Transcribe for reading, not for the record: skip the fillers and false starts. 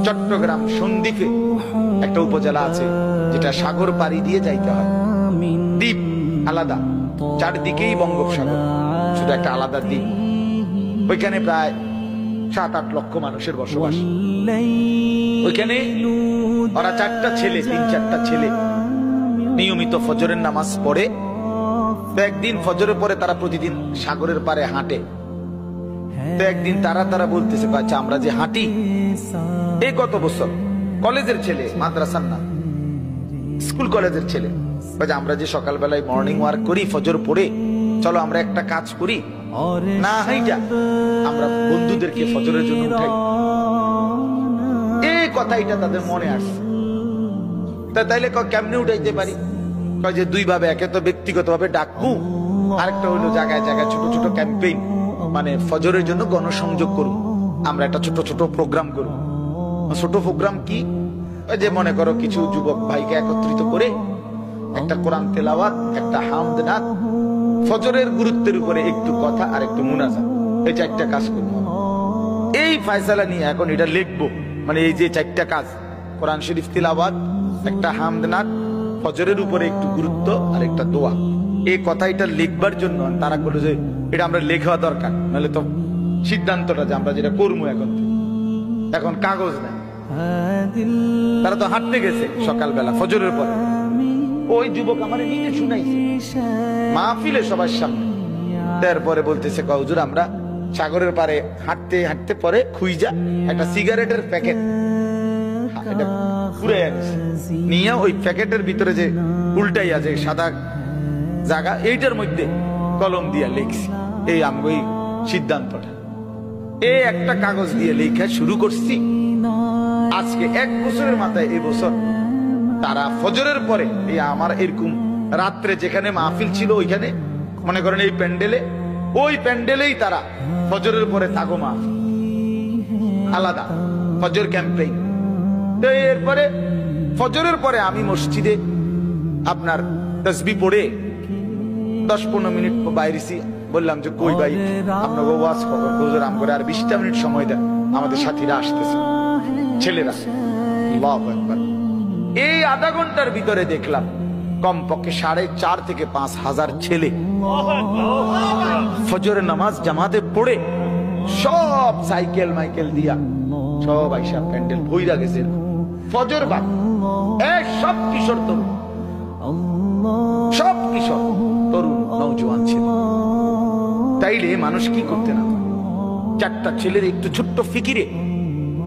চট্টগ্রাম সন্দ্বীপে একটা উপজেলা আছে যেটা সাগর পাড়ি দিয়ে যাইতে হয়, দ্বীপ আলাদা, চারদিকেই বঙ্গোপসাগর, শুধু একটা আলাদা দ্বীপ। ওইখানে প্রায় 7-8 লক্ষ মানুষের বসবাস। ওইখানে ওরা 4টা ছেলে, 3-4টা ছেলে নিয়মিত ফজরের নামাজ পড়ে। তো একদিন ফজরের পরে তারা প্রতিদিন সাগরের পারে হাঁটে। তো একদিন তারা বলতেছে, আচ্ছা আমরা যে হাঁটি এই কত বছর, কলেজের ছেলে, মাদ্রাসার না, স্কুল কলেজের ছেলে, আমরা যে সকালবেলায় মর্নিং ওয়ার্ক করি ফজর পড়ে, চলো আমরা একটা কাজ করি, না হাইটা আমরা বন্ধুদেরকে ফজরের জন্য উঠাই। এই কথাটা তাদের মনে আসছে। তাইলে কেমনে উঠাইতে পারি? যে 2 ভাবে, একে তো ব্যক্তিগত ভাবে ডাকবো, আরেকটা হইলো জায়গায় জায়গায় ছোট ছোট ক্যাম্পেইন, মানে ফজরের জন্য গণসংযোগ করুন, আমরা একটা ছোট ছোট প্রোগ্রাম করব। ছোট প্রোগ্রাম কি? যে মনে করো কিছু যুবক ভাইকে একত্রিত করে একটা কোরআন তেলাওয়াত, একটা হামদ নাত, ফজরের গুরুত্বের উপরে একটু কথা আর একটু মুনাজাত, এই 4টা কাজ করবো। এই ফয়সালা নিয়ে এখন এটা লিখবো, মানে এই যে 4টা কাজ, কোরআন শরীফ তিলাওয়াত, একটা হামদ নাত, ফজরের উপরে একটু গুরুত্ব আর একটা দোয়া, এই কথাটা লিখবার জন্য তারা বললো যে এটা আমরা লেখা দরকার, নাহলে তো সিদ্ধান্তটা যে আমরা যেটা করবো এখন কাগজ নেই। তারা তো হাঁটতে গেছে সকালবেলা ফজরের পরে। ওই যুবক আমার নিজে শুনাইছে মাহফিলে সবার সামনে। তারপরে বলতেছে, হুজুর আমরা সাগরের পারে হাঁটতে হাঁটতে পরে খুইজা একটা সিগারেটের প্যাকেট এটা পুরে নিয়ে ওই প্যাকেটের ভিতরে যে উল্টাইয়া যে সাদা জায়গা, এইটার মধ্যে কলম দিয়া লিখছি এই আমগো সিদ্ধান্তটা। এই একটা কাগজ দিয়ে লেখা শুরু করছি। আজকে 1 বছরের মাথায়, এই বছর তারা ফজরের পরে এই আমার এরকম রাত্রে যেখানে মাহফিল ছিল ওইখানে, মনে করেন এই প্যান্ডেলে, ওই প্যান্ডেলেই তারা ফজরের পরে তাগো মাহফিল আলাদা ফজর ক্যাম্পেইন। তো এরপরে ফজরের পরে আমি মসজিদে আপনার তাসবিহ পড়ে 10-15 মিনিট বাইরেছি। বললাম যে কই ভাই আপনাকে ওয়াজ খবর হুজুর আম করে আর 20টা মিনিট সময় দেন, আমাদের সাথীরা আসতেছে, ছেলেরা। আল্লাহু আকবার। এই আধা ঘন্টার ভিতরে দেখলাম কমপক্ষে 4.5 থেকে 5 হাজার ছেলে ফজরের নামাজ জামাতে পড়ে সব সাইকেল মাইকেল দিয়া সব আইসা প্যান্ডেল ভইরা গেছে। ফজর বাদ সব কিশোর তরুণ, সব কিশোর তরুণ নওজোয়ান ছিল। তাইলে মানুষ কি করতে না? 4টা ছেলের একটু ছোট্ট ফিকিরে